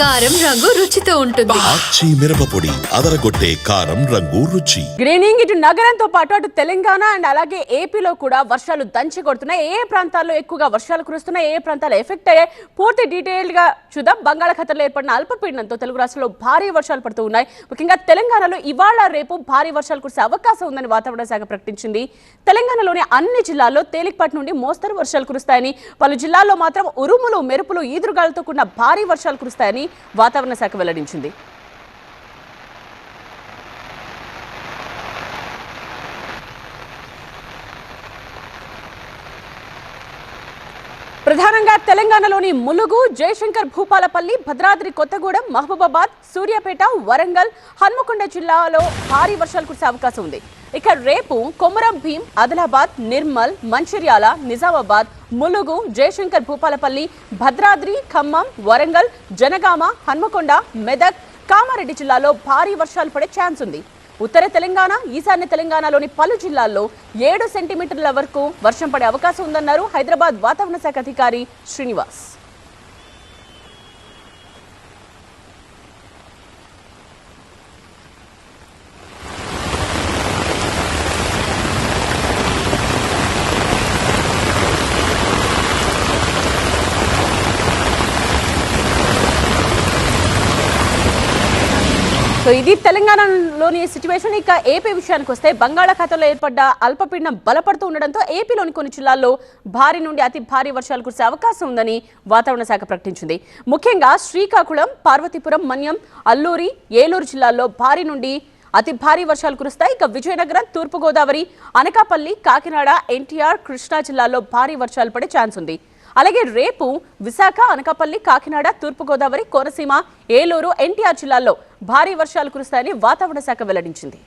కారం రంగు రుచితో ఉంటుంది. ఆచి మిరపపొడి అదరగొట్టే కారం రంగు రుచి. గ్రీనింగ్ ఇటు నగరంతో పాటు అటు తెలంగాణ అండ్ అలాగే ఏపీలో కూడా వర్షాలు దంచి కొడుతున్నాయి. ఏ ప్రాంతాల్లో ఎక్కువగా వర్షాలు కురుస్తున్నాయి, ఏ ప్రాంతాలు ఎఫెక్ట్ అయ్యాయి, పూర్తి డీటెయిల్డ్ గా చూద్దాం. బంగాళాఖాతంలో ఏర్పడిన అల్పపీడనంతో తెలుగు రాష్ట్రాల్లో భారీ వర్షాలు పడుతూ ఉన్నాయి. ముఖ్యంగా తెలంగాణలో ఇవాళ రేపు భారీ వర్షాలు కురిసే అవకాశం ఉందని వాతావరణ శాఖ ప్రకటించింది. తెలంగాణలోని అన్ని జిల్లాల్లో తేలికపాటి నుండి మోస్తరు వర్షాలు కురుస్తాయని, పలు జిల్లాల్లో మాత్రం ఉరుములు మెరుపులు ఈదురుగాలతో కూడిన భారీ వర్షాలు కురుస్తాయని వాతావరణ శాఖ వెల్లడించింది. ప్రధానంగా తెలంగాణలోని ములుగు, జయశంకర్ భూపాలపల్లి, భద్రాద్రి కొత్తగూడెం, మహబూబాబాద్, సూర్యాపేట, వరంగల్, హన్మకొండ జిల్లాలో భారీ వర్షాలు కురిసే అవకాశం ఉంది. ఇక రేపు కొమరం భీం, ఆదిలాబాద్, నిర్మల్, మంచిర్యాల, నిజామాబాద్, ములుగు, జయశంకర్ భూపాలపల్లి, భద్రాద్రి, ఖమ్మం, వరంగల్, జనగామ, హన్మకొండ, మెదక్, కామారెడ్డి జిల్లాలో భారీ వర్షాలు పడే ఛాన్స్ ఉంది. ఉత్తర తెలంగాణ, ఈశాన్య తెలంగాణలోని పలు జిల్లాల్లో 7 సెంటీమీటర్ల వరకు వర్షం పడే అవకాశం ఉందన్నారు హైదరాబాద్ వాతావరణ శాఖ అధికారి శ్రీనివాస్. సో ఇది తెలంగాణలోని సిచ్యువేషన్. ఇక ఏపీ విషయానికి వస్తే బంగాళాఖాతంలో ఏర్పడ్డ అల్పపీడనం బలపడుతూ ఉండడంతో ఏపీలోని కొన్ని జిల్లాల్లో భారీ నుండి అతి భారీ వర్షాలు కురిసే అవకాశం ఉందని వాతావరణ శాఖ ప్రకటించింది. ముఖ్యంగా శ్రీకాకుళం, పార్వతీపురం, మన్యం, అల్లూరి, ఏలూరు జిల్లాల్లో భారీ నుండి అతి భారీ వర్షాలు కురుస్తాయి. ఇక విజయనగరం, తూర్పుగోదావరి, అనకాపల్లి, కాకినాడ, ఎన్టీఆర్, కృష్ణా జిల్లాల్లో భారీ వర్షాలు పడే ఛాన్స్ ఉంది. అలాగే రేపు విశాఖ, అనకాపల్లి, కాకినాడ, తూర్పుగోదావరి, కోనసీమ, ఏలూరు, ఎన్టీఆర్ జిల్లాల్లో భారీ వర్షాలు కురుస్తాయని వాతావరణ శాఖ వెల్లడించింది.